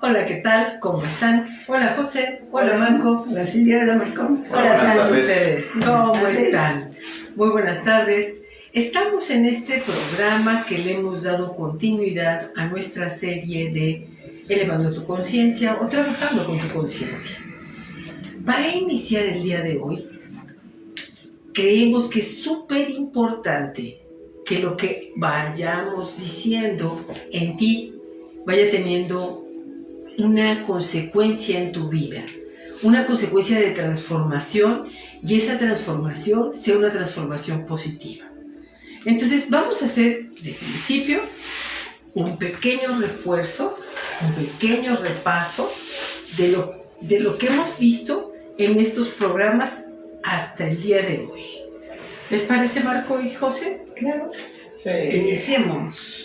Hola, ¿qué tal? ¿Cómo están? Hola, José. Hola, Marco. Hola, Silvia. Hola, Marco. Hola a todos tardes. ustedes. ¿Cómo están? Muy buenas tardes. Estamos en este programa que le hemos dado continuidad a nuestra serie de Elevando tu Conciencia o Trabajando con tu Conciencia. Para iniciar el día de hoy, creemos que es súper importante que lo que vayamos diciendo en ti vaya teniendo una consecuencia en tu vida, una consecuencia de transformación, y esa transformación sea una transformación positiva. Entonces vamos a hacer de principio un pequeño refuerzo, un pequeño repaso de lo que hemos visto en estos programas hasta el día de hoy. ¿Les parece, Marco y José? Claro.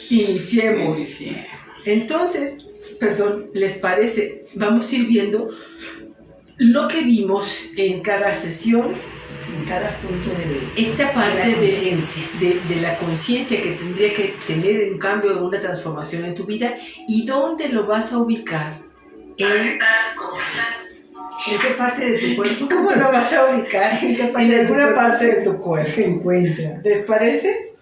Iniciemos. Entonces, ¿les parece? Vamos a ir viendo lo que vimos en cada sesión, en cada punto de esta parte la conciencia. De la conciencia que tendría que tener un cambio, una transformación en tu vida, y dónde lo vas a ubicar. ¿En qué parte de tu cuerpo? ¿Cómo lo vas a ubicar? ¿En qué parte en de alguna tu parte de tu cuerpo se encuentra? ¿Les parece?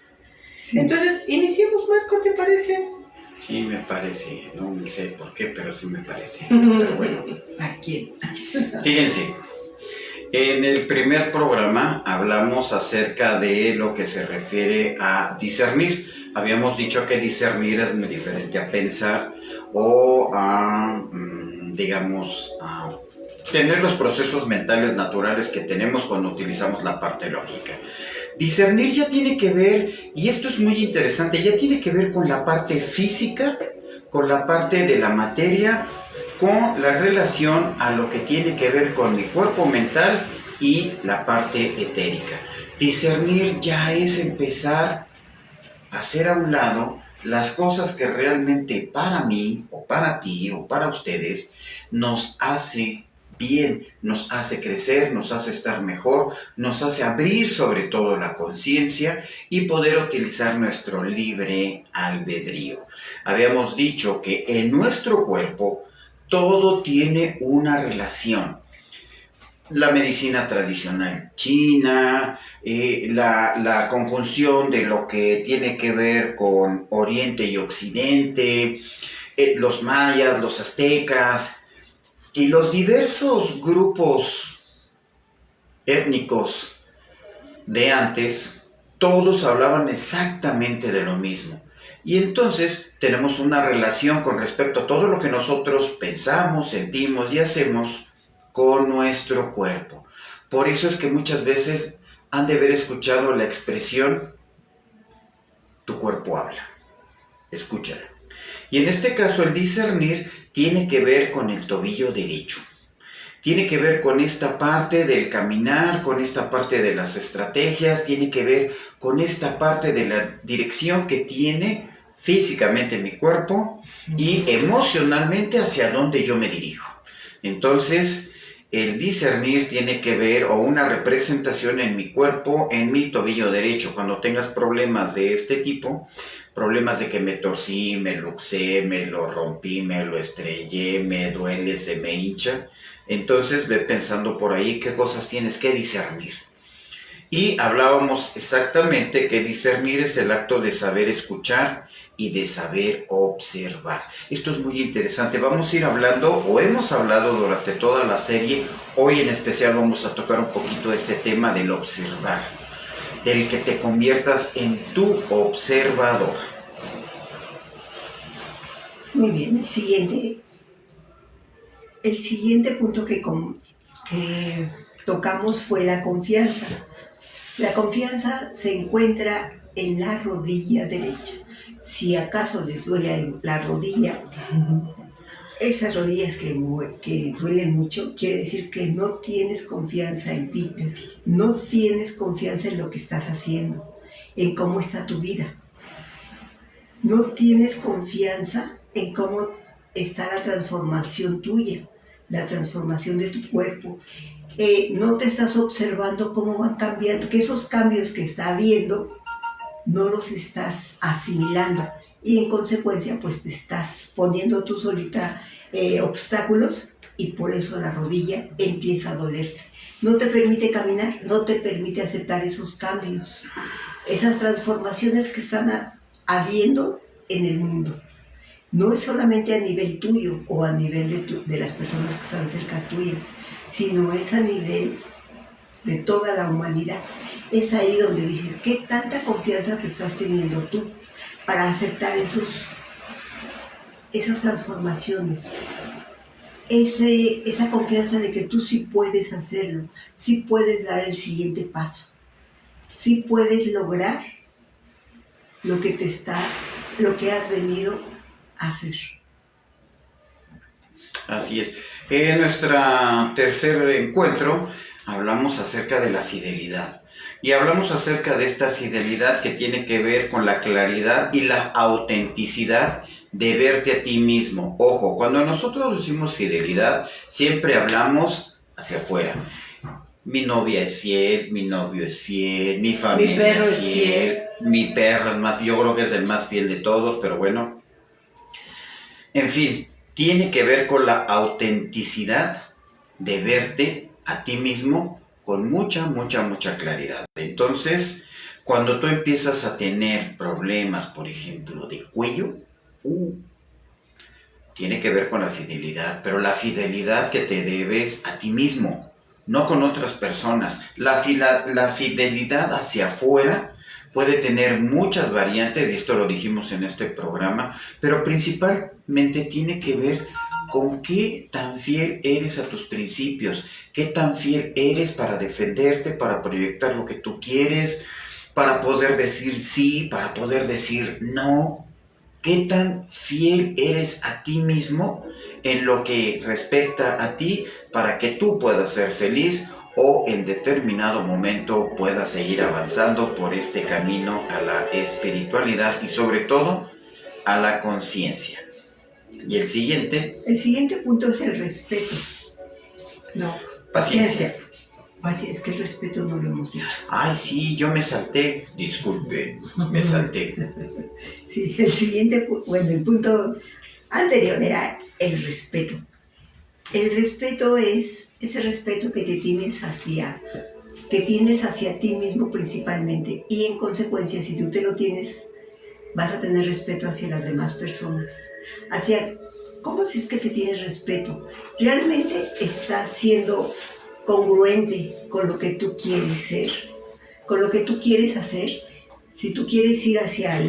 Sí. Entonces, iniciemos, Marco, ¿te parece? Sí, me parece, no sé por qué, pero sí me parece. Pero bueno. ¿A quién? Fíjense, en el primer programa hablamos acerca de lo que se refiere a discernir. Habíamos dicho que discernir es muy diferente a pensar o a, digamos, a tener los procesos mentales naturales que tenemos cuando utilizamos la parte lógica. Discernir ya tiene que ver, y esto es muy interesante, ya tiene que ver con la parte física, con la parte de la materia, con la relación a lo que tiene que ver con mi cuerpo mental y la parte etérica. Discernir ya es empezar a hacer a un lado las cosas que realmente para mí, o para ti, o para ustedes, nos hace bien, nos hace crecer, nos hace estar mejor, nos hace abrir sobre todo la conciencia y poder utilizar nuestro libre albedrío. Habíamos dicho que en nuestro cuerpo todo tiene una relación. La medicina tradicional china, la conjunción de lo que tiene que ver con Oriente y Occidente, los mayas, los aztecas, y los diversos grupos étnicos de antes, todos hablaban exactamente de lo mismo. Y entonces tenemos una relación con respecto a todo lo que nosotros pensamos, sentimos y hacemos con nuestro cuerpo. Por eso es que muchas veces han de haber escuchado la expresión, tu cuerpo habla. Escúchala. Y en este caso el discernir tiene que ver con el tobillo derecho. Tiene que ver con esta parte del caminar, con esta parte de las estrategias, tiene que ver con esta parte de la dirección que tiene físicamente mi cuerpo y emocionalmente hacia dónde yo me dirijo. Entonces, el discernir tiene que ver, o una representación en mi cuerpo, en mi tobillo derecho. Cuando tengas problemas de este tipo, problemas de que me torcí, me luxé, me lo rompí, me lo estrellé, me duele, se me hincha, entonces ve pensando por ahí qué cosas tienes que discernir. Y hablábamos exactamente que discernir es el acto de saber escuchar y de saber observar. Esto es muy interesante. Vamos a ir hablando, o hemos hablado durante toda la serie, hoy en especial vamos a tocar un poquito este tema del observar, del que te conviertas en tu observador. Muy bien, el siguiente punto que tocamos fue la confianza. La confianza se encuentra en la rodilla derecha. Si acaso les duele la rodilla, esas rodillas que duelen mucho, quiere decir que no tienes confianza en ti, no tienes confianza en lo que estás haciendo, en cómo está tu vida. No tienes confianza en cómo está la transformación tuya, la transformación de tu cuerpo. No te estás observando cómo van cambiando, que esos cambios que está habiendo no los estás asimilando. y en consecuencia pues te estás poniendo tú solita obstáculos y por eso la rodilla empieza a dolerte. No te permite caminar, no te permite aceptar esos cambios, esas transformaciones que están habiendo en el mundo. No es solamente a nivel tuyo o a nivel de las personas que están cerca tuyas, sino es a nivel de toda la humanidad. Es ahí donde dices, ¿qué tanta confianza te estás teniendo tú para aceptar esas transformaciones? Esa confianza de que tú sí puedes hacerlo, sí puedes dar el siguiente paso, sí puedes lograr lo que has venido a hacer. Así es. En nuestro tercer encuentro hablamos acerca de la fidelidad. Y hablamos acerca de esta fidelidad que tiene que ver con la claridad y la autenticidad de verte a ti mismo. Ojo, cuando nosotros decimos fidelidad, siempre hablamos hacia afuera. Mi novia es fiel, mi novio es fiel, mi familia es fiel, mi perro es más, yo creo que es el más fiel de todos, pero bueno. En fin, tiene que ver con la autenticidad de verte a ti mismo con mucha claridad. Entonces, cuando tú empiezas a tener problemas, por ejemplo, de cuello, tiene que ver con la fidelidad, pero la fidelidad que te debes a ti mismo, no con otras personas. La fidelidad hacia afuera puede tener muchas variantes, y esto lo dijimos en este programa, pero principalmente tiene que ver con qué tan fiel eres a tus principios, qué tan fiel eres para defenderte, para proyectar lo que tú quieres, para poder decir sí, para poder decir no. ¿Qué tan fiel eres a ti mismo en lo que respecta a ti para que tú puedas ser feliz o en determinado momento puedas seguir avanzando por este camino a la espiritualidad y sobre todo a la conciencia? Y el siguiente. El siguiente punto es el respeto. No, paciencia. Es que el respeto no lo hemos dicho. Ay, sí, yo me salté. Disculpe, me salté. Sí, el siguiente, el punto anterior era el respeto. El respeto es ese respeto que tienes hacia ti mismo principalmente. Y en consecuencia, si tú te lo tienes, vas a tener respeto hacia las demás personas. ¿Cómo es que te tienes respeto? ¿Realmente estás siendo congruente con lo que tú quieres ser, con lo que tú quieres hacer? Si tú quieres ir hacia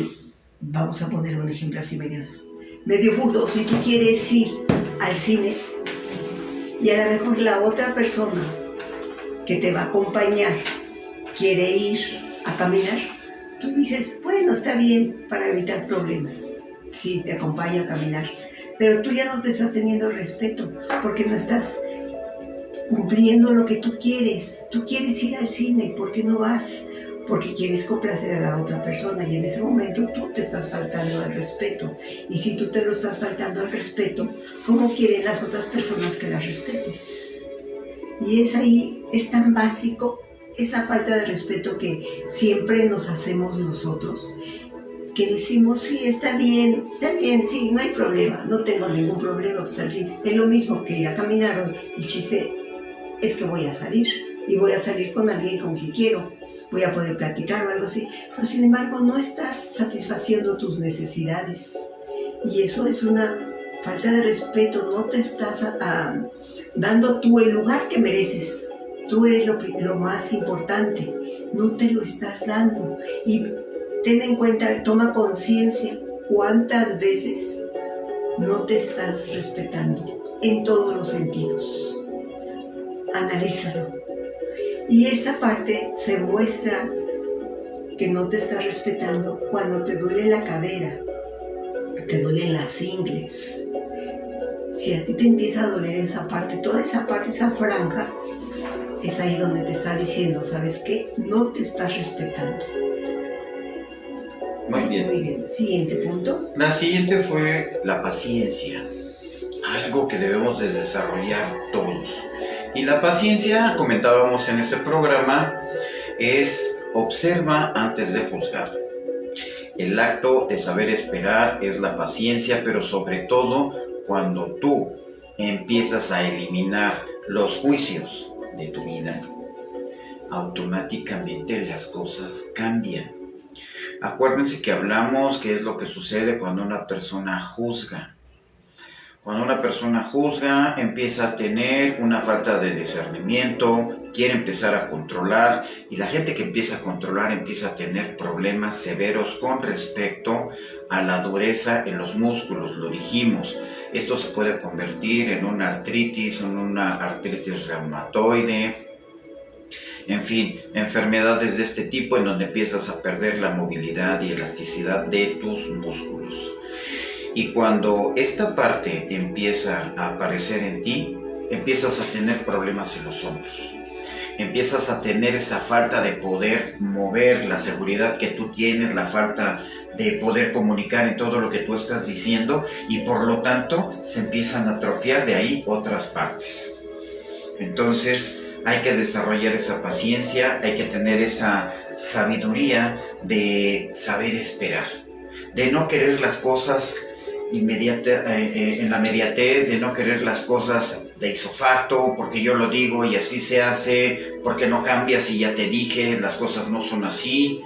vamos a poner un ejemplo así medio burdo, si tú quieres ir al cine y a lo mejor la otra persona que te va a acompañar quiere ir a caminar, tú dices, bueno, está bien para evitar problemas, sí, te acompaño a caminar, pero tú ya no te estás teniendo respeto porque no estás cumpliendo lo que tú quieres. Tú quieres ir al cine, ¿por qué no vas? Porque quieres complacer a la otra persona y en ese momento tú te estás faltando al respeto. Y si tú te lo estás faltando al respeto, ¿cómo quieren las otras personas que las respetes? Y es tan básico esa falta de respeto que siempre nos hacemos nosotros, que decimos, sí, está bien, sí, no hay problema, no tengo ningún problema, pues al fin es lo mismo que ir a caminar. El chiste es que voy a salir y voy a salir con alguien con quien quiero, voy a poder platicar o algo así, pero sin embargo no estás satisfaciendo tus necesidades y eso es una falta de respeto. No te estás dando tú el lugar que mereces. Tú eres lo más importante, no te lo estás dando. Y ten en cuenta, toma conciencia cuántas veces no te estás respetando en todos los sentidos. Analízalo. Y esta parte se muestra que no te estás respetando cuando te duele la cadera, te duelen las ingles. Si a ti te empieza a doler esa parte, toda esa parte, esa franja, es ahí donde te está diciendo, ¿sabes qué? No te estás respetando. Muy bien. Siguiente punto. La siguiente fue la paciencia. Algo que debemos de desarrollar todos. Y la paciencia, comentábamos en este programa, es observa antes de juzgar. El acto de saber esperar es la paciencia, pero sobre todo cuando tú empiezas a eliminar los juicios de tu vida, automáticamente las cosas cambian. Acuérdense que hablamos qué es lo que sucede cuando una persona juzga. Cuando una persona juzga, empieza a tener una falta de discernimiento, quiere empezar a controlar, y la gente que empieza a controlar empieza a tener problemas severos con respecto a la dureza en los músculos, lo dijimos. Esto se puede convertir en una artritis reumatoide, en fin, enfermedades de este tipo en donde empiezas a perder la movilidad y elasticidad de tus músculos. Y cuando esta parte empieza a aparecer en ti, empiezas a tener problemas en los hombros. Empiezas a tener esa falta de poder mover la seguridad que tú tienes, la falta de poder comunicar en todo lo que tú estás diciendo, y por lo tanto se empiezan a atrofiar de ahí otras partes. Entonces hay que desarrollar esa paciencia, hay que tener esa sabiduría de saber esperar, de no querer las cosas en la inmediatez, de no querer las cosas de ipso porque yo lo digo y así se hace, porque no cambias y ya te dije, las cosas no son así.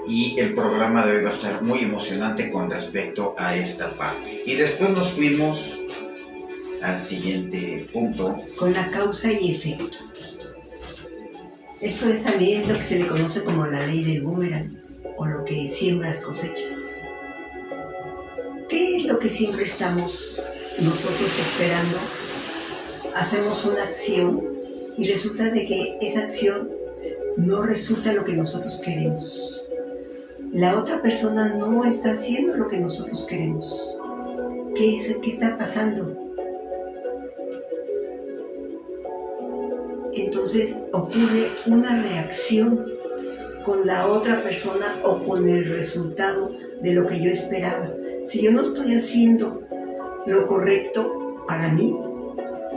Y el programa de hoy va a estar muy emocionante con respecto a esta parte. Y después nos fuimos al siguiente punto. Con la causa y efecto. Esto es también lo que se le conoce como la ley del boomerang, o lo que siembras cosechas. ¿Qué es lo que siempre estamos nosotros esperando? Hacemos una acción y resulta de que esa acción no resulta lo que nosotros queremos. La otra persona no está haciendo lo que nosotros queremos. ¿Qué está pasando? Entonces ocurre una reacción con la otra persona o con el resultado de lo que yo esperaba. Si yo no estoy haciendo lo correcto para mí,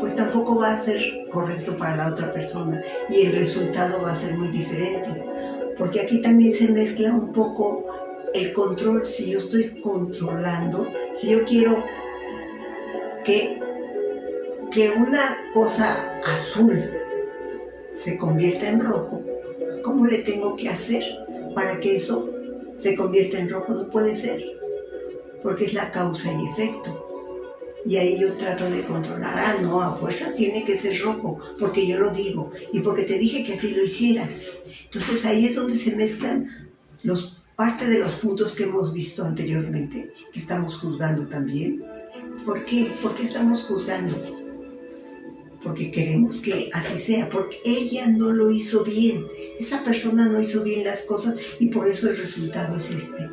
pues tampoco va a ser correcto para la otra persona y el resultado va a ser muy diferente. Porque aquí también se mezcla un poco el control. Si yo estoy controlando, si yo quiero que una cosa azul se convierta en rojo, ¿cómo le tengo que hacer para que eso se convierta en rojo? No puede ser, porque es la causa y efecto. Y ahí yo trato de controlar, no, a fuerza tiene que ser rojo, porque yo lo digo, y porque te dije que así lo hicieras. Entonces ahí es donde se mezclan parte de los puntos que hemos visto anteriormente, que estamos juzgando también. ¿Por qué? ¿Por qué estamos juzgando? Porque queremos que así sea, porque ella no lo hizo bien, esa persona no hizo bien las cosas y por eso el resultado es este.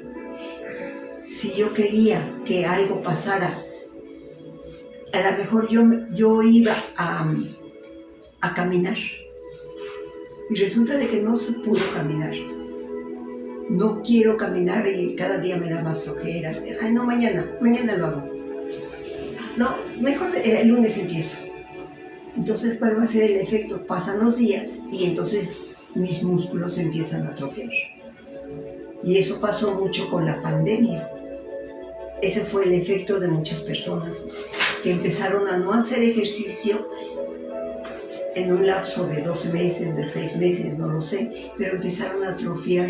Si yo quería que algo pasara, a lo mejor yo iba a caminar y resulta de que no se pudo caminar. No quiero caminar y cada día me da más flojera. Ay, no, mañana lo hago. No, mejor el lunes empiezo. Entonces, ¿cuál va a ser el efecto? Pasan los días y entonces mis músculos empiezan a atrofiar. Y eso pasó mucho con la pandemia. Ese fue el efecto de muchas personas que empezaron a no hacer ejercicio en un lapso de 12 meses, de 6 meses, no lo sé, pero empezaron a atrofiar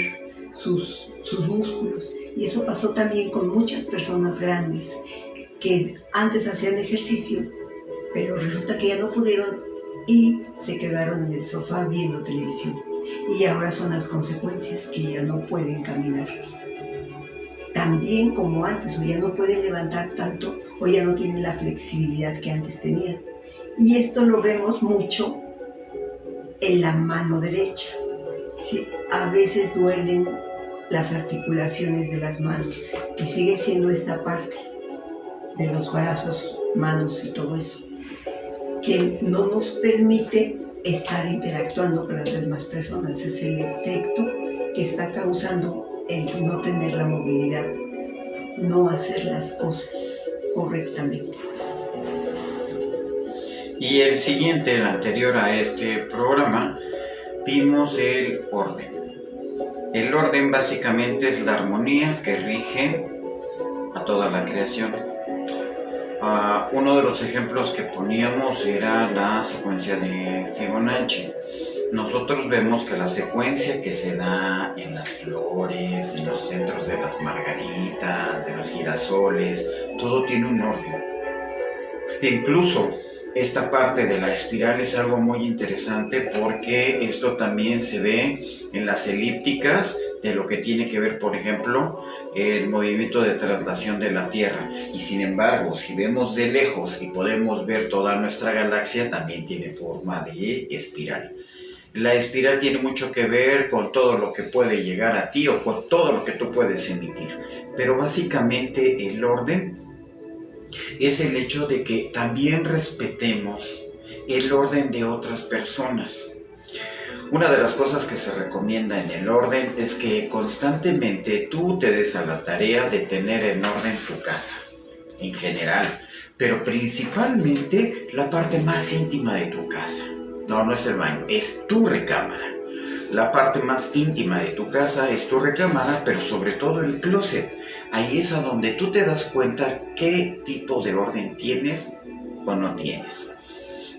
sus músculos. Y eso pasó también con muchas personas grandes que antes hacían ejercicio, pero resulta que ya no pudieron y se quedaron en el sofá viendo televisión. Y ahora son las consecuencias, que ya no pueden caminar también como antes, o ya no pueden levantar tanto, o ya no tienen la flexibilidad que antes tenían. Y esto lo vemos mucho en la mano derecha. Sí, a veces duelen las articulaciones de las manos y sigue siendo esta parte de los brazos, manos y todo eso, que no nos permite estar interactuando con las demás personas. Es el efecto que está causando el no tener la movilidad, no hacer las cosas correctamente. Y el siguiente, el anterior a este programa, vimos el orden. El orden básicamente es la armonía que rige a toda la creación. Uno de los ejemplos que poníamos era la secuencia de Fibonacci. Nosotros vemos que la secuencia que se da en las flores, en los centros de las margaritas, de los girasoles, todo tiene un orden. Incluso esta parte de la espiral es algo muy interesante porque esto también se ve en las elípticas de lo que tiene que ver, por ejemplo, el movimiento de traslación de la Tierra. Y sin embargo, si vemos de lejos y podemos ver toda nuestra galaxia, también tiene forma de espiral. La espiral tiene mucho que ver con todo lo que puede llegar a ti o con todo lo que tú puedes emitir. Pero básicamente el orden es el hecho de que también respetemos el orden de otras personas. Una de las cosas que se recomienda en el orden es que constantemente tú te des a la tarea de tener en orden tu casa, en general, pero principalmente la parte más íntima de tu casa. No es el baño, es tu recámara. La parte más íntima de tu casa es tu recámara, pero sobre todo el closet. Ahí es a donde tú te das cuenta qué tipo de orden tienes o no tienes.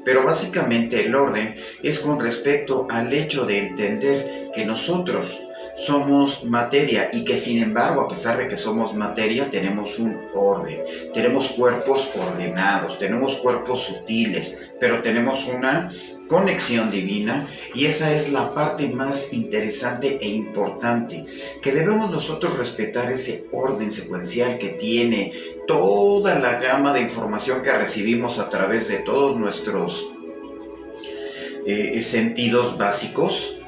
Pero básicamente el orden es con respecto al hecho de entender que nosotros somos materia y que sin embargo, a pesar de que somos materia, tenemos un orden. Tenemos cuerpos ordenados, tenemos cuerpos sutiles, pero tenemos una conexión divina y esa es la parte más interesante e importante, que debemos nosotros respetar ese orden secuencial que tiene toda la gama de información que recibimos a través de todos nuestros sentidos básicos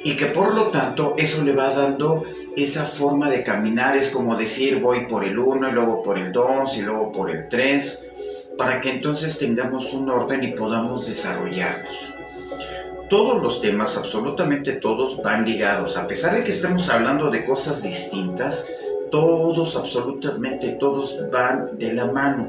y que por lo tanto eso le va dando esa forma de caminar. Es como decir voy por el 1 y luego por el 2 y luego por el 3, para que entonces tengamos un orden y podamos desarrollarnos. Todos los temas, absolutamente todos, van ligados. A pesar de que estemos hablando de cosas distintas, todos, absolutamente todos, van de la mano.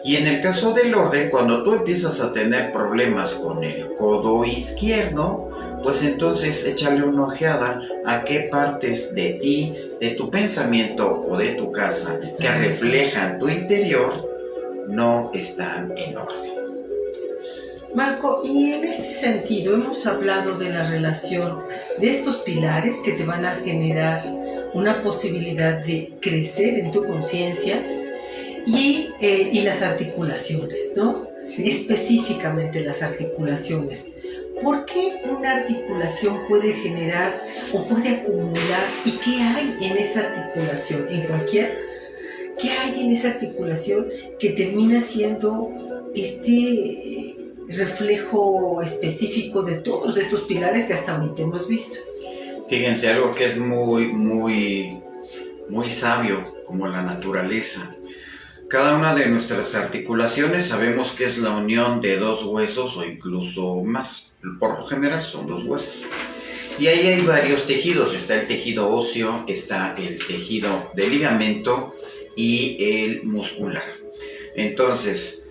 Y en el caso del orden, cuando tú empiezas a tener problemas con el codo izquierdo, pues entonces échale una ojeada a qué partes de ti, de tu pensamiento o de tu casa que reflejan tu interior no están en orden. Marco, y en este sentido hemos hablado de la relación de estos pilares que te van a generar una posibilidad de crecer en tu conciencia y las articulaciones, ¿no? Sí. Específicamente las articulaciones. ¿Por qué una articulación puede generar o puede acumular? ¿Y qué hay en esa articulación? ¿En cualquier? ¿Qué hay en esa articulación que termina siendo este reflejo específico de todos estos pilares que hasta ahorita hemos visto? Fíjense, algo que es muy sabio, como la naturaleza. Cada una de nuestras articulaciones sabemos que es la unión de dos huesos o incluso más. Por lo general son dos huesos. Y ahí hay varios tejidos. Está el tejido óseo, está el tejido de ligamento y el muscular. Entonces,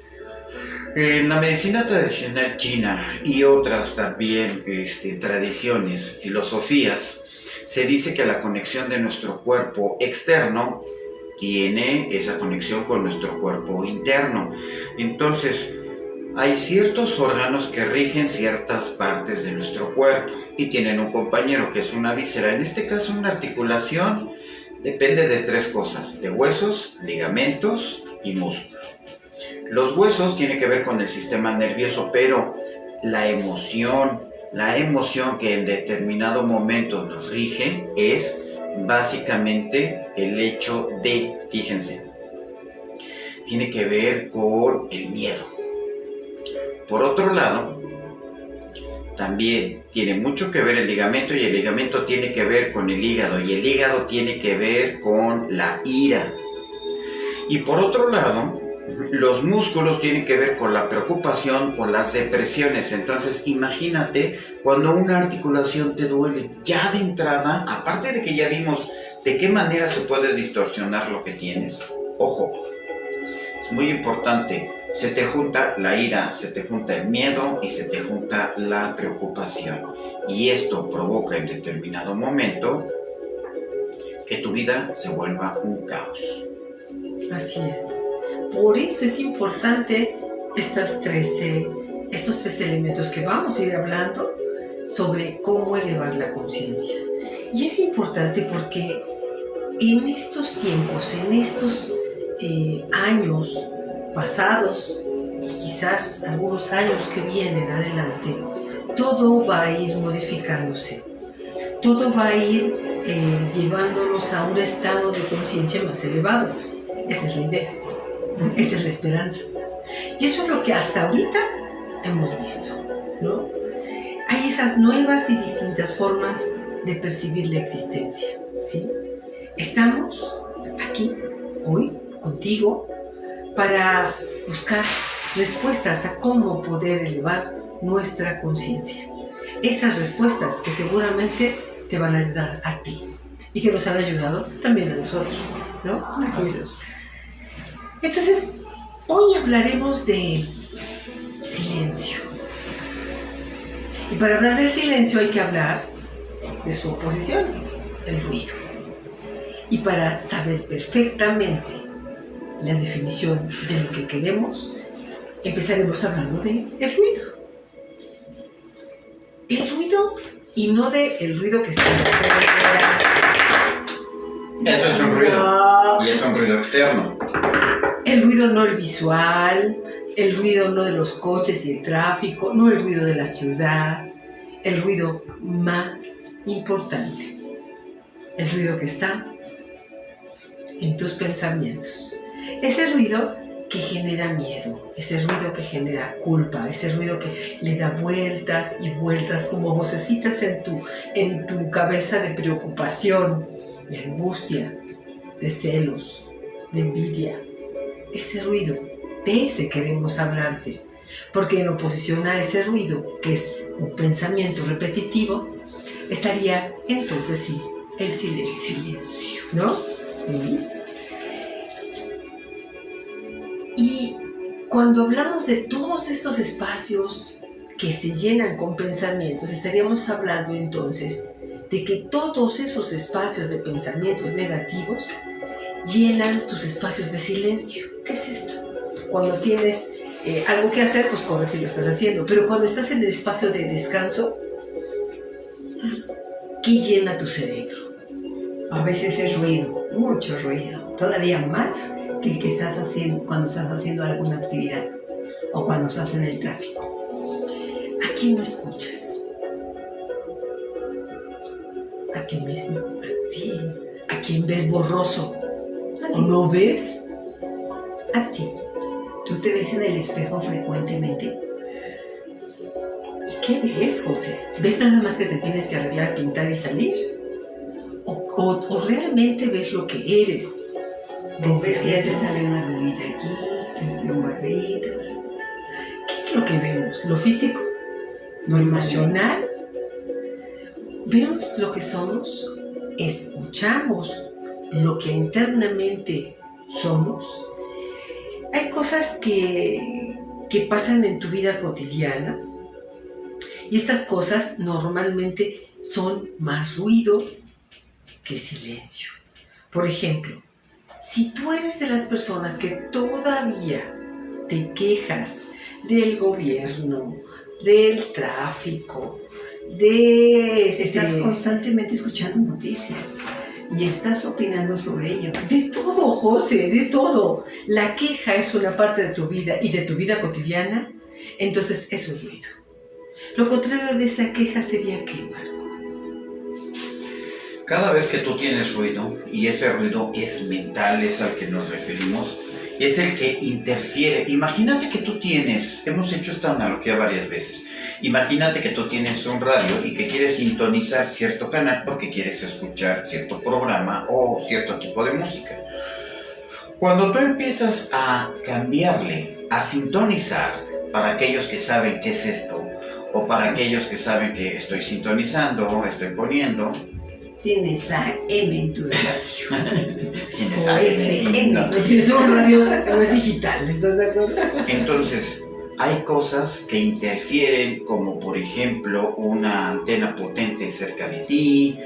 en la medicina tradicional china y otras también tradiciones, filosofías, se dice que la conexión de nuestro cuerpo externo tiene esa conexión con nuestro cuerpo interno. Entonces, hay ciertos órganos que rigen ciertas partes de nuestro cuerpo y tienen un compañero que es una víscera. En este caso, una articulación depende de tres cosas: de huesos, ligamentos y músculo. Los huesos tienen que ver con el sistema nervioso, pero la emoción que en determinado momento nos rige es básicamente el hecho de, fíjense, tiene que ver con el miedo. Por otro lado, también tiene mucho que ver el ligamento, y el ligamento tiene que ver con el hígado, y el hígado tiene que ver con la ira. Y por otro lado, los músculos tienen que ver con la preocupación o las depresiones. Entonces, imagínate cuando una articulación te duele. Ya de entrada, aparte de que ya vimos de qué manera se puede distorsionar lo que tienes, ojo, es muy importante. Se te junta la ira, se te junta el miedo y se te junta la preocupación. y esto provoca en determinado momento que tu vida se vuelva un caos. Así es. Por eso es importante estos tres elementos que vamos a ir hablando sobre cómo elevar la conciencia. Y es importante porque en estos tiempos, en estos años pasados y quizás algunos años que vienen adelante, todo va a ir modificándose. Todo va a ir llevándonos a un estado de conciencia más elevado. Esa es la idea, esa es la esperanza. Y eso es lo que hasta ahorita hemos visto, ¿no? Hay esas nuevas y distintas formas de percibir la existencia, ¿sí? Estamos aquí, hoy, contigo, para buscar respuestas a cómo poder elevar nuestra conciencia. Esas respuestas que seguramente te van a ayudar a ti y que nos han ayudado también a nosotros, ¿no? Así es. Entonces, hoy hablaremos de silencio. Y para hablar del silencio hay que hablar de su oposición, el ruido. Y para saber perfectamente la definición de lo que queremos, empezaremos hablando de el ruido. El ruido, y no de el ruido que está afuera. Eso es un ruido, y es un ruido externo. El ruido no el visual, el ruido no de los coches y el tráfico, no el ruido de la ciudad, el ruido más importante, el ruido que está en tus pensamientos. Ese ruido que genera miedo, ese ruido que genera culpa, ese ruido que le da vueltas y vueltas como vocecitas en tu cabeza de preocupación, de angustia, de celos, de envidia. Ese ruido, de ese queremos hablarte, porque en oposición a ese ruido, que es un pensamiento repetitivo, estaría entonces sí, el silencio, ¿no? Sí. Y cuando hablamos de todos estos espacios que se llenan con pensamientos, estaríamos hablando entonces de que todos esos espacios de pensamientos negativos llenan tus espacios de silencio. ¿Qué es esto? Cuando tienes algo que hacer, pues corres y lo estás haciendo. Pero cuando estás en el espacio de descanso, ¿qué llena tu cerebro? A veces es ruido, mucho ruido, todavía más que el que estás haciendo cuando estás haciendo alguna actividad o cuando estás en el tráfico. ¿A quién no escuchas? ¿A ti mismo? ¿A ti? ¿A quién ves borroso? ¿O no ves? A ti. ¿Tú te ves en el espejo frecuentemente? ¿Y qué ves, José? ¿Ves nada más que te tienes que arreglar, pintar y salir? ¿O realmente ves lo que eres? ¿O ves que ya te sale una arruguita aquí, te sale un barrito? ¿Qué es lo que vemos? ¿Lo físico? ¿Lo emocional? ¿Vemos lo que somos? ¿Escuchamos lo que internamente somos? Hay cosas que pasan en tu vida cotidiana y estas cosas normalmente son más ruido que silencio. Por ejemplo, si tú eres de las personas que todavía te quejas del gobierno, del tráfico, Estás constantemente escuchando noticias y estás opinando sobre ello. De todo, José, de todo. La queja es una parte de tu vida y de tu vida cotidiana, entonces eso es ruido. Lo contrario de esa queja sería ¿qué, Marco? Cada vez que tú tienes ruido, y ese ruido es mental, es al que nos referimos, es el que interfiere. Imagínate que tú tienes, hemos hecho esta analogía varias veces, imagínate que tú tienes un radio y que quieres sintonizar cierto canal porque quieres escuchar cierto programa o cierto tipo de música. Cuando tú empiezas a cambiarle, a sintonizar, para aquellos que saben qué es esto, o para aquellos que saben que estoy sintonizando, estoy poniendo... Tienes AM en tu radio. Tienes o FM. No tienes un radio, no es digital, ¿estás de acuerdo? Entonces, hay cosas que interfieren, como por ejemplo una antena potente cerca de ti,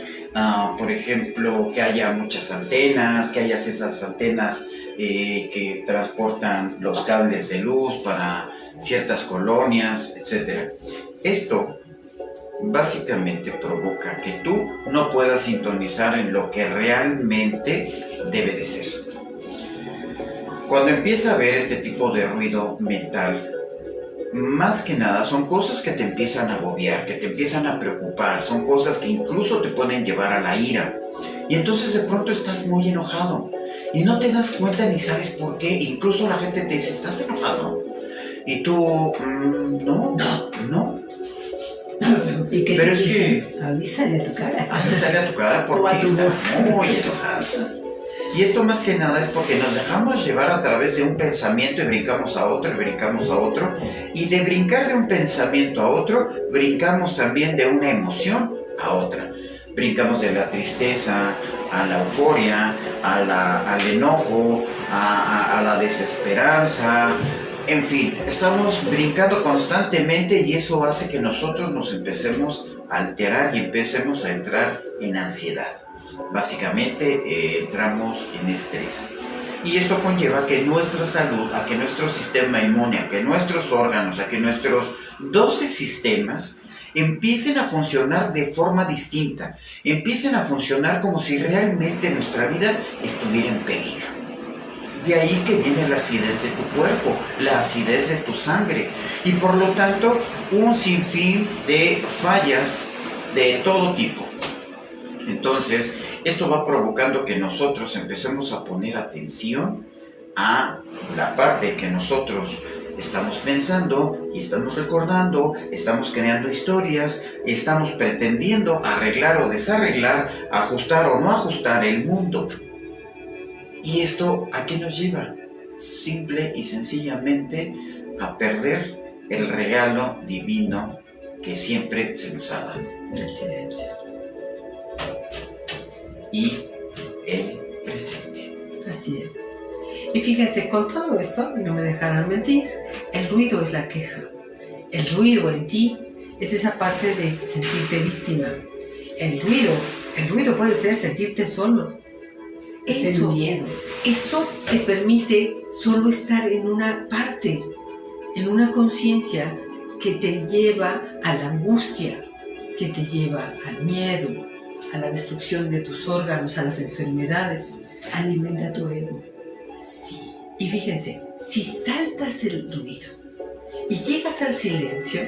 por ejemplo que haya muchas antenas, que hayas esas antenas que transportan los cables de luz para ciertas colonias, etc. Esto básicamente provoca que tú no puedas sintonizar en lo que realmente debe de ser. Cuando empieza a haber este tipo de ruido mental, más que nada son cosas que te empiezan a agobiar, que te empiezan a preocupar, son cosas que incluso te pueden llevar a la ira. Y entonces de pronto estás muy enojado y no te das cuenta ni sabes por qué. Incluso la gente te dice, ¿estás enojado? Y tú, no. ¿Y qué Pero te es dicen? que Avísale a tu cara. avísale a tu cara O a porque tu está voz. muy enojado. Y esto más que nada es porque nos dejamos llevar a través de un pensamiento y brincamos a otro y brincamos a otro. Y de brincar de un pensamiento a otro, brincamos también de una emoción a otra. Brincamos de la tristeza a la euforia, al enojo, a la desesperanza. En fin, estamos brincando constantemente y eso hace que nosotros nos empecemos a alterar y empecemos a entrar en ansiedad. Básicamente entramos en estrés. Y esto conlleva que nuestra salud, a que nuestro sistema inmune, a que nuestros órganos, a que nuestros 12 sistemas empiecen a funcionar de forma distinta, empiecen a funcionar como si realmente nuestra vida estuviera en peligro. De ahí que viene la acidez de tu cuerpo, la acidez de tu sangre y por lo tanto un sinfín de fallas de todo tipo. Entonces, esto va provocando que nosotros empecemos a poner atención a la parte que nosotros estamos pensando y estamos recordando, estamos creando historias, estamos pretendiendo arreglar o desarreglar, ajustar o no ajustar el mundo. ¿Y esto a qué nos lleva? Simple y sencillamente a perder el regalo divino que siempre se nos ha dado. El silencio. Y el presente. Así es. Y fíjense, con todo esto, no me dejarán mentir, el ruido es la queja. El ruido en ti es esa parte de sentirte víctima. El ruido puede ser sentirte solo. Es el miedo. Eso te permite solo estar en una parte, en una conciencia que te lleva a la angustia, que te lleva al miedo, a la destrucción de tus órganos, a las enfermedades. Alimenta tu ego. Sí. Y fíjense, si saltas el ruido y llegas al silencio,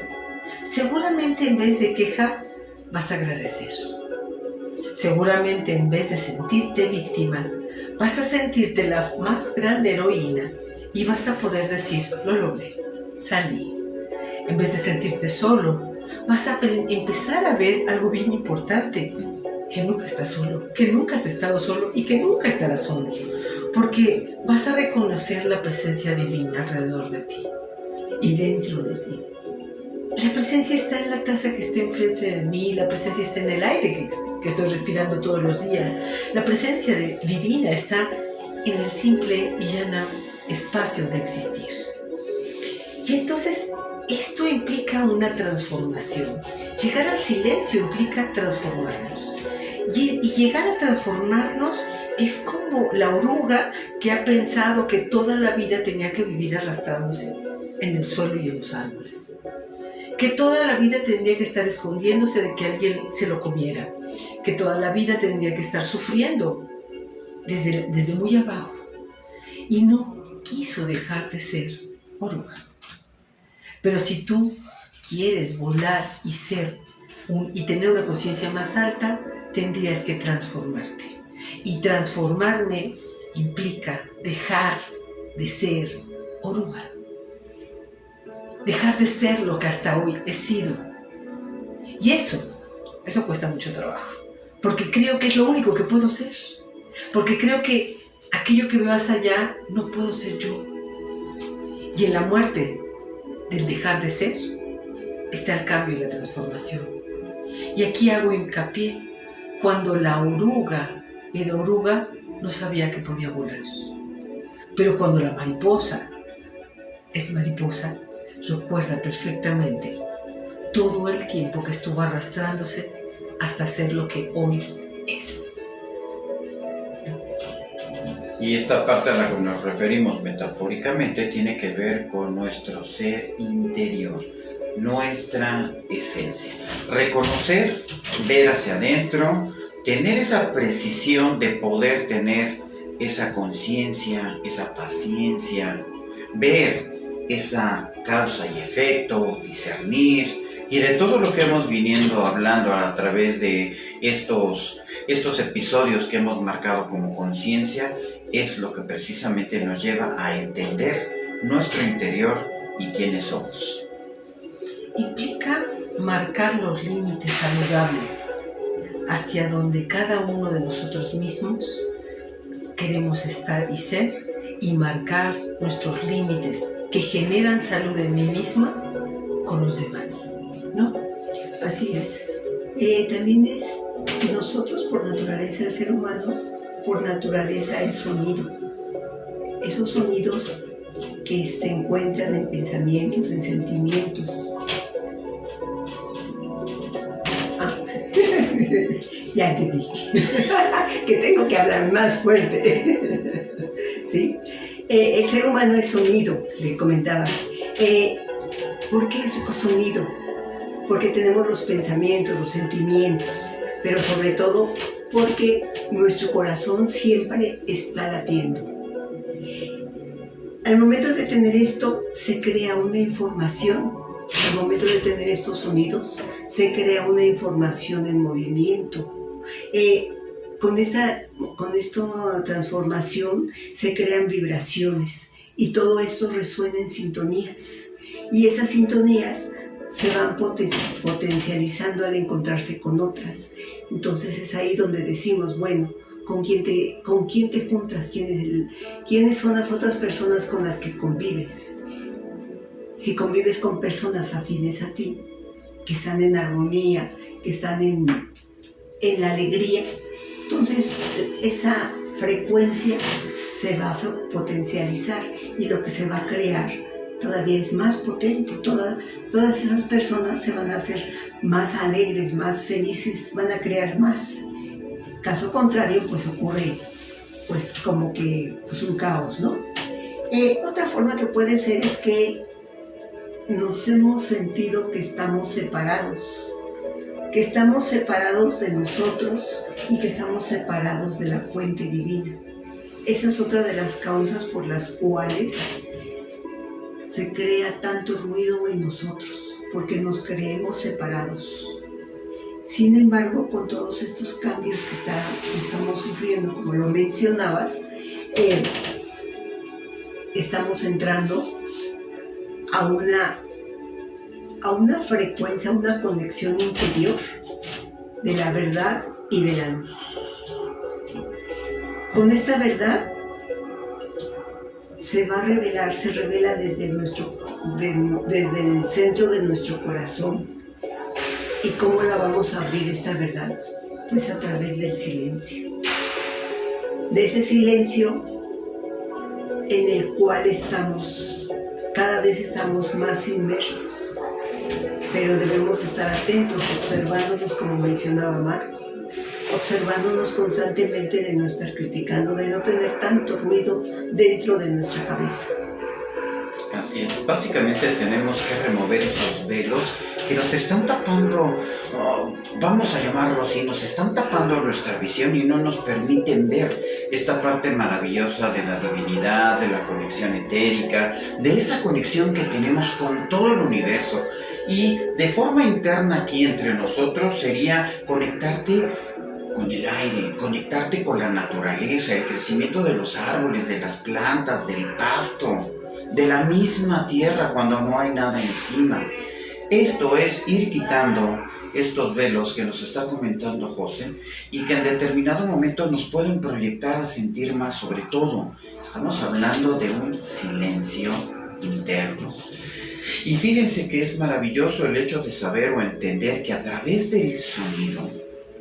seguramente en vez de queja vas a agradecer. Seguramente en vez de sentirte víctima, vas a sentirte la más grande heroína y vas a poder decir, lo logré, salí. En vez de sentirte solo, vas a empezar a ver algo bien importante, que nunca estás solo, que nunca has estado solo y que nunca estarás solo, porque vas a reconocer la presencia divina alrededor de ti y dentro de ti. La presencia está en la taza que está enfrente de mí, la presencia está en el aire que estoy respirando todos los días, la presencia divina está en el simple y llano espacio de existir. Y entonces esto implica una transformación. Llegar al silencio implica transformarnos. Y llegar a transformarnos es como la oruga que ha pensado que toda la vida tenía que vivir arrastrándose en el suelo y en los árboles. Que toda la vida tendría que estar escondiéndose de que alguien se lo comiera. Que toda la vida tendría que estar sufriendo desde muy abajo. Y no quiso dejar de ser oruga. Pero si tú quieres volar y y tener una conciencia más alta, tendrías que transformarte. Y transformarme implica dejar de ser oruga. Dejar de ser lo que hasta hoy he sido. Y eso cuesta mucho trabajo. Porque creo que es lo único que puedo ser. Porque creo que aquello que veo más allá no puedo ser yo. Y en la muerte del dejar de ser está el cambio y la transformación. Y aquí hago hincapié. Cuando la oruga era oruga, no sabía que podía volar. Pero cuando la mariposa es mariposa, recuerda perfectamente todo el tiempo que estuvo arrastrándose hasta ser lo que hoy es. Y esta parte a la que nos referimos metafóricamente tiene que ver con nuestro ser interior, nuestra esencia. Reconocer, ver hacia adentro, tener esa precisión de poder tener esa conciencia, esa paciencia, ver esa causa y efecto, discernir, y de todo lo que hemos viniendo hablando a través de estos episodios que hemos marcado como conciencia, es lo que precisamente nos lleva a entender nuestro interior y quiénes somos. Implica marcar los límites saludables hacia donde cada uno de nosotros mismos queremos estar y ser, y marcar nuestros límites que generan salud en mí misma con los demás, ¿no? Así es. También es nosotros por naturaleza, el ser humano por naturaleza es sonido. Esos sonidos que se encuentran en pensamientos, en sentimientos. Ya te dije que tengo que hablar más fuerte. ¿Sí? El ser humano es sonido, le comentaba. ¿Por qué es sonido? Porque tenemos los pensamientos, los sentimientos, pero sobre todo porque nuestro corazón siempre está latiendo. Al momento de tener esto, se crea una información. Al momento de tener estos sonidos, se crea una información en movimiento. Con esta transformación se crean vibraciones y todo esto resuena en sintonías. Y esas sintonías se van potencializando al encontrarse con otras. Entonces es ahí donde decimos, bueno, ¿con quién te juntas? ¿Quiénes son las otras personas con las que convives? Si convives con personas afines a ti, que están en armonía, que están en la alegría, entonces esa frecuencia se va a potencializar y lo que se va a crear todavía es más potente. Todas esas personas se van a hacer más alegres, más felices, van a crear más. Caso contrario, pues ocurre pues como que pues un caos, ¿no? Otra forma que puede ser es que nos hemos sentido que estamos separados de nosotros y que estamos separados de la fuente divina. Esa es otra de las causas por las cuales se crea tanto ruido en nosotros, porque nos creemos separados. Sin embargo, con todos estos cambios que estamos sufriendo, como lo mencionabas, estamos entrando a una frecuencia, a una conexión interior de la verdad y de la luz. Con esta verdad se revela desde el centro de nuestro corazón. ¿Y cómo la vamos a abrir esta verdad? Pues a través del silencio. De ese silencio en el cual cada vez estamos más inmersos. Pero debemos estar atentos, observándonos como mencionaba Marco. Observándonos constantemente, de no estar criticando, de no tener tanto ruido dentro de nuestra cabeza. Así es, básicamente tenemos que remover esos velos que nos están tapando, vamos a llamarlo así, nos están tapando nuestra visión y no nos permiten ver esta parte maravillosa de la divinidad, de la conexión etérica, de esa conexión que tenemos con todo el universo. Y de forma interna aquí entre nosotros sería conectarte con el aire, conectarte con la naturaleza, el crecimiento de los árboles, de las plantas, del pasto, de la misma tierra cuando no hay nada encima. Esto es ir quitando estos velos que nos está comentando José y que en determinado momento nos pueden proyectar a sentir más. Sobre todo, estamos hablando de un silencio interno. Y fíjense que es maravilloso el hecho de saber o entender que a través del sonido,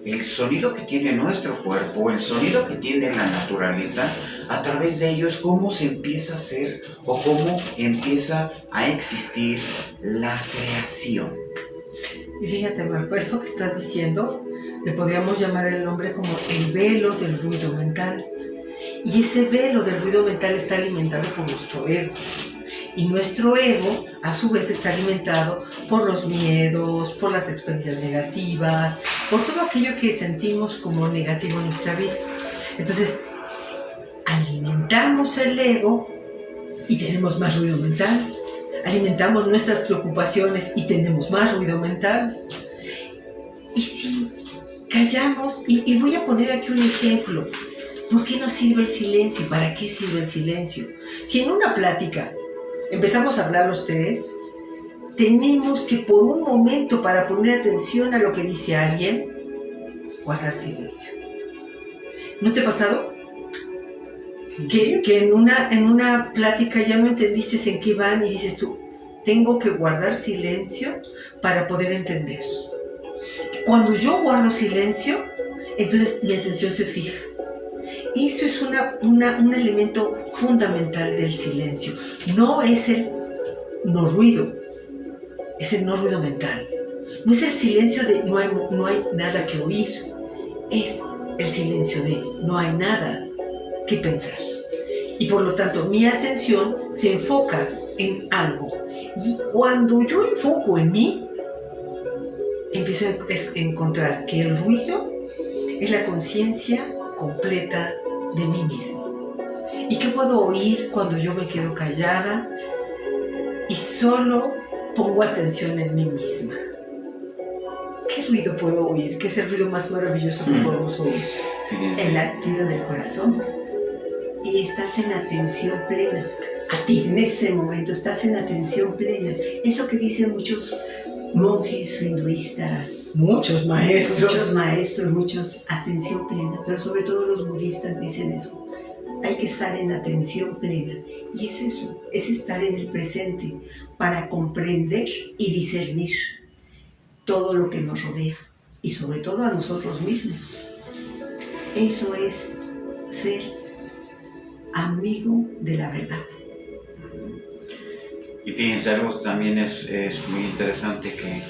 el sonido que tiene nuestro cuerpo, el sonido que tiene la naturaleza, a través de ello es cómo se empieza a hacer o cómo empieza a existir la creación. Y fíjate, Marco, esto que estás diciendo le podríamos llamar el nombre como el velo del ruido mental. Y ese velo del ruido mental está alimentado por nuestro ego. Y nuestro ego, a su vez, está alimentado por los miedos, por las experiencias negativas, por todo aquello que sentimos como negativo en nuestra vida. Entonces, alimentamos el ego y tenemos más ruido mental. Alimentamos nuestras preocupaciones y tenemos más ruido mental. Y si callamos, y voy a poner aquí un ejemplo, ¿por qué nos sirve el silencio? ¿Y para qué sirve el silencio? Si en una plática empezamos a hablar los tres, tenemos que por un momento, para poner atención a lo que dice alguien, guardar silencio. ¿No te ha pasado? Que en una plática ya no entendiste en qué van y dices tú, tengo que guardar silencio para poder entender. Cuando yo guardo silencio, entonces mi atención se fija. Eso es un elemento fundamental del silencio. No es el no ruido, es el no ruido mental. No es el silencio de no hay nada que oír, es el silencio de no hay nada que pensar. Y por lo tanto, mi atención se enfoca en algo. Y cuando yo enfoco en mí, empiezo a encontrar que el ruido es la conciencia completa de mí mismo. ¿Y qué puedo oír cuando yo me quedo callada y solo pongo atención en mí misma? ¿Qué ruido puedo oír? ¿Qué es el ruido más maravilloso que podemos oír? El latido del corazón. Y estás en atención plena. A ti, en ese momento, estás en atención plena. Eso que dicen muchos monjes hinduistas. Muchos maestros, muchos, atención plena. Pero sobre todo los budistas dicen eso. Hay que estar en atención plena. Y es eso, es estar en el presente para comprender y discernir todo lo que nos rodea. Y sobre todo a nosotros mismos. Eso es ser amigo de la verdad. Y fíjense, algo que también es muy interesante, que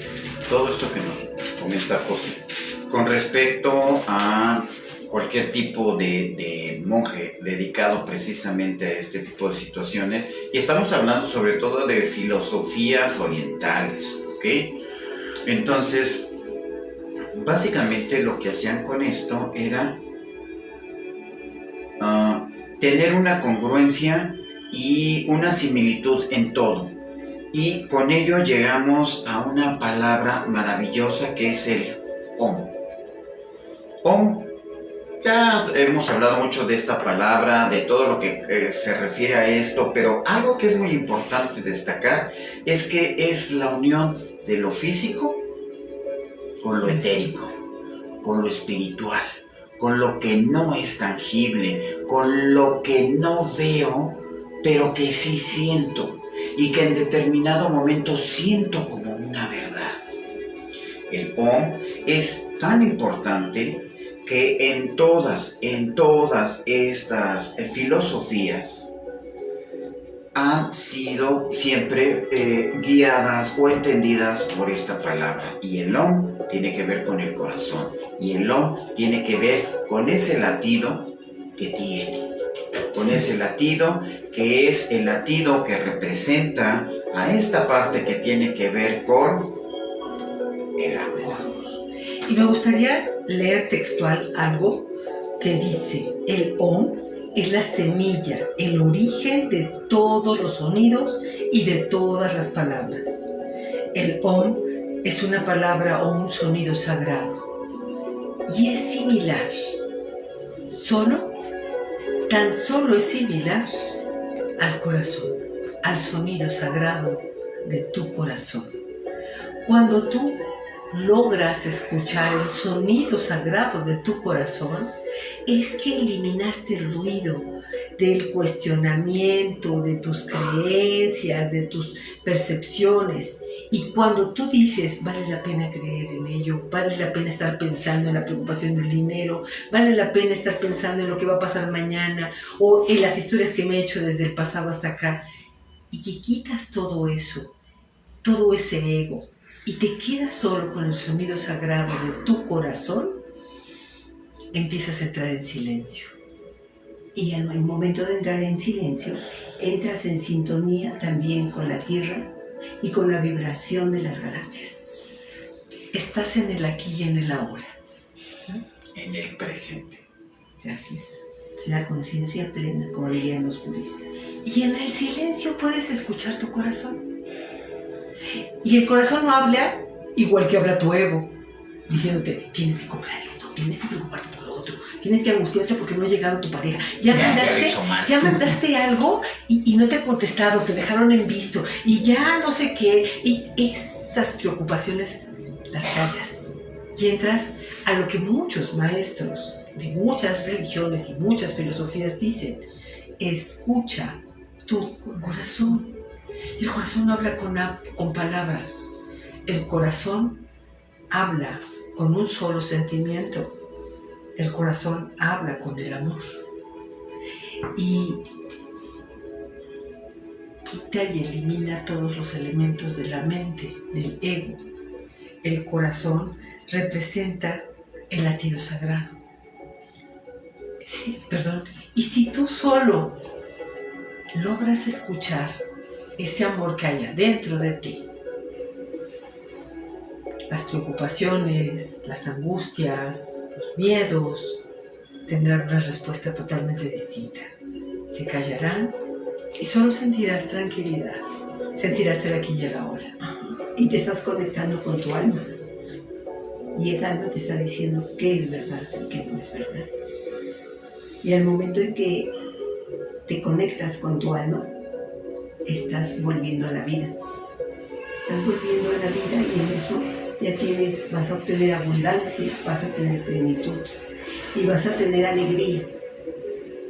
todo esto que nos comenta José, con respecto a cualquier tipo de monje dedicado precisamente a este tipo de situaciones, y estamos hablando sobre todo de filosofías orientales, ¿ok? Entonces, básicamente lo que hacían con esto era tener una congruencia y una similitud en todo. Y con ello llegamos a una palabra maravillosa que es el Om. Om, ya hemos hablado mucho de esta palabra, de todo lo que se refiere a esto, pero algo que es muy importante destacar es que es la unión de lo físico con lo etérico, con lo espiritual, con lo que no es tangible, con lo que no veo, pero que sí siento, y que en determinado momento siento como una verdad. El Om es tan importante que en todas estas filosofías han sido siempre guiadas o entendidas por esta palabra. Y el Om tiene que ver con el corazón. Y el Om tiene que ver con ese latido que tiene. Con ese latido que es el latido que representa a esta parte que tiene que ver con el amor. Y me gustaría leer textual algo que dice: el Om es la semilla, el origen de todos los sonidos y de todas las palabras. El Om es una palabra o un sonido sagrado y es similar, tan solo es similar al corazón, al sonido sagrado de tu corazón. Cuando tú logras escuchar el sonido sagrado de tu corazón, es que eliminaste el ruido, del cuestionamiento, de tus creencias, de tus percepciones. Y cuando tú dices, vale la pena creer en ello, vale la pena estar pensando en la preocupación del dinero, vale la pena estar pensando en lo que va a pasar mañana, o en las historias que me he hecho desde el pasado hasta acá, y que quitas todo eso, todo ese ego, y te quedas solo con el sonido sagrado de tu corazón, empiezas a entrar en silencio. Y al momento de entrar en silencio, entras en sintonía también con la Tierra y con la vibración de las galaxias. Estás en el aquí y en el ahora, ¿no? En el presente. Así es. La conciencia plena, como dirían los budistas. Y en el silencio puedes escuchar tu corazón. Y el corazón no habla igual que habla tu ego, diciéndote, tienes que comprar esto, tienes que preocuparte por lo otro, tienes que angustiarte porque no ha llegado tu pareja. Ya mandaste algo y no te ha contestado, te dejaron en visto, y ya no sé qué. Y esas preocupaciones las callas. Y entras a lo que muchos maestros de muchas religiones y muchas filosofías dicen: escucha tu corazón. Y el corazón no habla con palabras. El corazón habla con un solo sentimiento. El corazón habla con el amor. Y quita y elimina todos los elementos de la mente, del ego. El corazón representa el latido sagrado. Sí, perdón. Y si tú solo logras escuchar ese amor que hay adentro de ti, las preocupaciones, las angustias, los miedos tendrán una respuesta totalmente distinta. Se callarán y solo sentirás tranquilidad, sentirás el aquí y el ahora. Y te estás conectando con tu alma. Y esa alma te está diciendo qué es verdad y qué no es verdad. Y al momento en que te conectas con tu alma, estás volviendo a la vida. Estás volviendo a la vida y en eso ya vas a obtener abundancia, vas a tener plenitud y vas a tener alegría.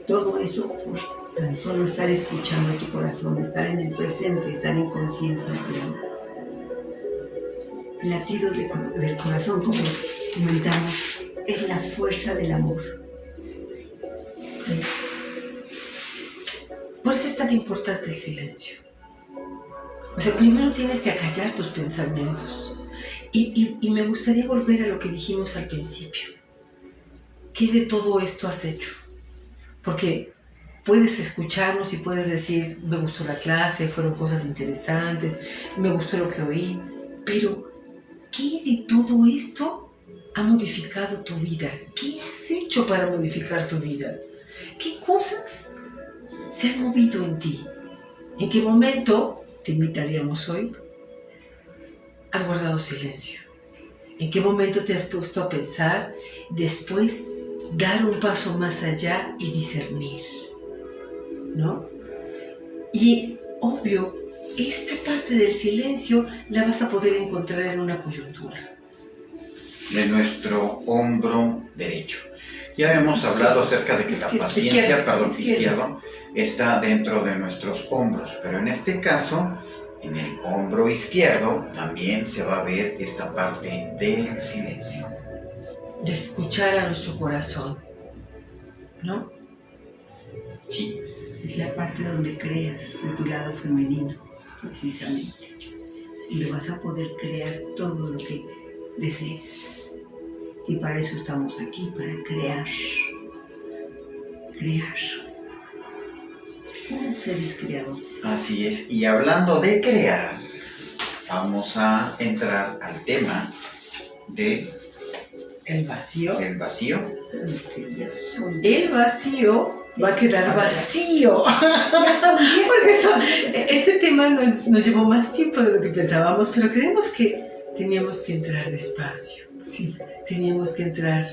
Todo eso por tan solo estar escuchando tu corazón, estar en el presente, estar en conciencia plena. El latido del corazón, como comentamos, es la fuerza del amor. Por eso es tan importante el silencio. O sea, primero tienes que acallar tus pensamientos. Y me gustaría volver a lo que dijimos al principio. ¿Qué de todo esto has hecho? Porque puedes escucharnos y puedes decir, me gustó la clase, fueron cosas interesantes, me gustó lo que oí, pero ¿qué de todo esto ha modificado tu vida? ¿Qué has hecho para modificar tu vida? ¿Qué cosas se han movido en ti? ¿En qué momento, te invitaríamos hoy, has guardado silencio? ¿En qué momento te has puesto a pensar, después dar un paso más allá y discernir? ¿No? Y obvio, esta parte del silencio la vas a poder encontrar en una coyuntura. De nuestro hombro derecho. Ya habíamos hablado acerca de que la paciencia, izquierdo, está dentro de nuestros hombros, pero en este caso, en el hombro izquierdo también se va a ver esta parte del silencio. De escuchar a nuestro corazón, ¿no? Sí. Es la parte donde creas de tu lado femenino, precisamente. Y lo vas a poder crear todo lo que desees. Y para eso estamos aquí, para crear. Crear. Somos seres creadores. Así es. Y hablando de crear, vamos a entrar al tema de... El vacío. El vacío. El vacío va a quedar vacío. Porque este tema nos llevó más tiempo de lo que pensábamos, pero creemos que teníamos que entrar despacio. Sí, teníamos que entrar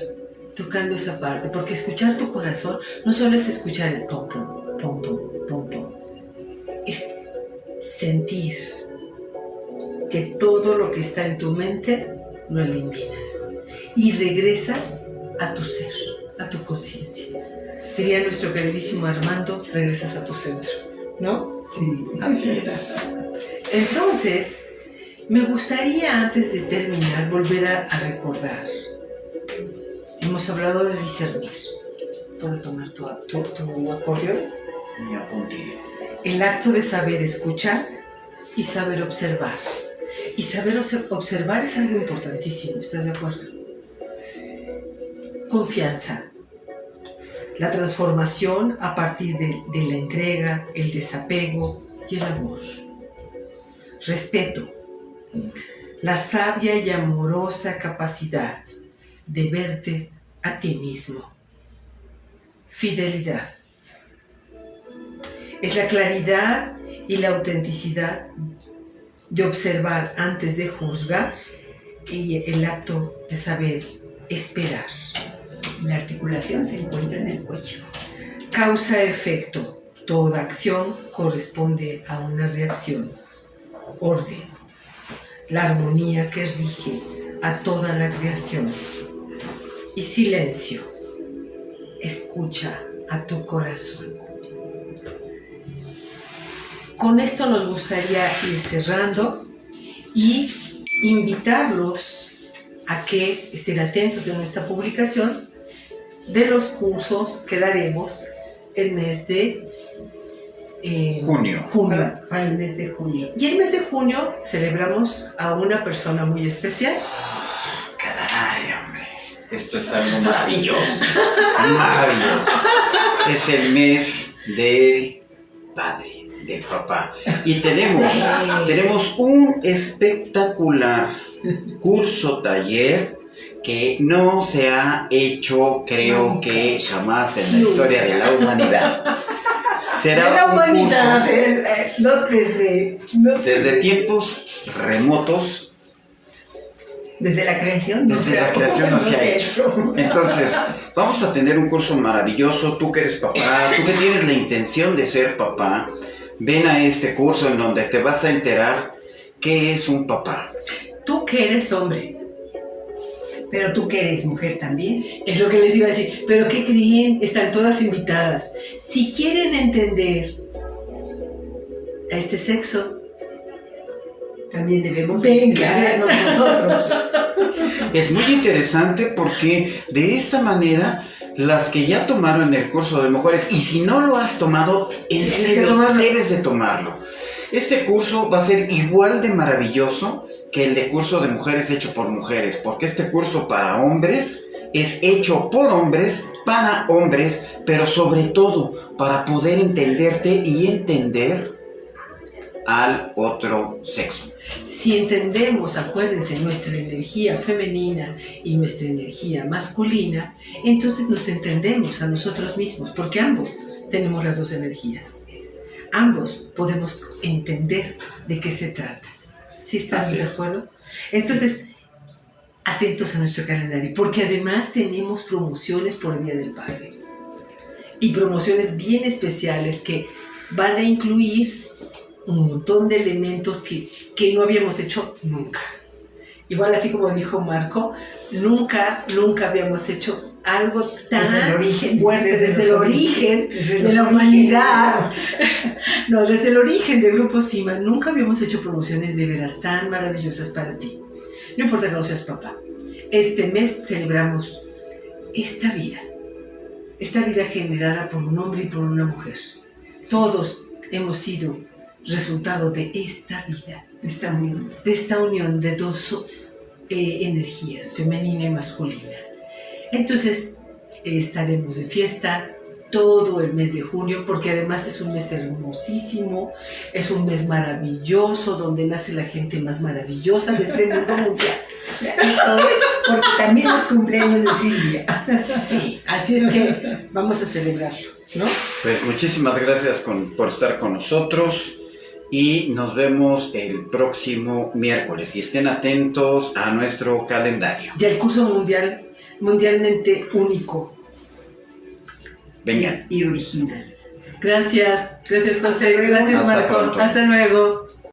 tocando esa parte, porque escuchar tu corazón no solo es escuchar el pom pom, pom pom, pom pom. Es sentir que todo lo que está en tu mente lo eliminas y regresas a tu ser, a tu conciencia. Diría nuestro queridísimo Armando, regresas a tu centro, ¿no? Sí. Así es. Entonces, me gustaría antes de terminar volver a recordar. Hemos hablado de discernir. ¿Puedo tomar tu acordeón? Mi apunte. El acto de saber escuchar y saber observar. Y saber observar es algo importantísimo, ¿estás de acuerdo? Confianza. La transformación a partir de la entrega, el desapego y el amor. Respeto. La sabia y amorosa capacidad de verte a ti mismo. Fidelidad. Es la claridad y la autenticidad de observar antes de juzgar y el acto de saber esperar. La articulación se encuentra en el cuello. Causa-efecto. Toda acción corresponde a una reacción. Orden. La armonía que rige a toda la creación. Y silencio. Escucha a tu corazón. Con esto nos gustaría ir cerrando y invitarlos a que estén atentos de nuestra publicación de los cursos que daremos el mes de Junio. Para el mes de junio. Y el mes de junio celebramos a una persona muy especial. Caray, hombre. Esto es algo maravilloso. Maravilloso. Es el mes del padre, del papá. Y tenemos un espectacular curso taller que no se ha hecho, creo que jamás en la historia de la humanidad. Será De la humanidad, curso desde tiempos remotos. Desde la creación no se ha hecho. Entonces, vamos a tener un curso maravilloso. Tú que eres papá, tú que tienes la intención de ser papá, ven a este curso en donde te vas a enterar qué es un papá. Tú que eres hombre. Pero tú que eres mujer también. Es lo que les iba a decir. ¿Pero qué creen? Están todas invitadas. Si quieren entender a este sexo, también debemos venga entendernos nosotros. Es muy interesante porque de esta manera las que ya tomaron el curso de mujeres, y si no lo has tomado, en serio debes de tomarlo. Este curso va a ser igual de maravilloso que el de curso de mujeres hecho por mujeres, porque este curso para hombres es hecho por hombres, para hombres, pero sobre todo para poder entenderte y entender al otro sexo. Si entendemos, acuérdense, nuestra energía femenina y nuestra energía masculina, entonces nos entendemos a nosotros mismos, porque ambos tenemos las dos energías. Ambos podemos entender de qué se trata. ¿Sí estamos de acuerdo? Entonces, atentos a nuestro calendario, porque además tenemos promociones por el Día del Padre. Y promociones bien especiales que van a incluir un montón de elementos que no habíamos hecho nunca. Igual así como dijo Marco, nunca habíamos hecho algo tan fuerte desde el origen de la humanidad. No, desde el origen de Grupo Sima, nunca habíamos hecho promociones de veras tan maravillosas para ti. No importa que no seas papá. Este mes celebramos esta vida generada por un hombre y por una mujer. Todos hemos sido resultado de esta vida, de esta unión de dos energías, femenina y masculina. Entonces, estaremos de fiesta todo el mes de junio, porque además es un mes hermosísimo, es un mes maravilloso, donde nace la gente más maravillosa de este mundo mundial. Porque también es cumpleaños de Silvia. Sí, así es que vamos a celebrarlo, ¿no? Pues muchísimas gracias por estar con nosotros. Y nos vemos el próximo miércoles. Y estén atentos a nuestro calendario. Ya el curso mundialmente único. Vengan. Y original. Gracias José, gracias Marco. Hasta luego.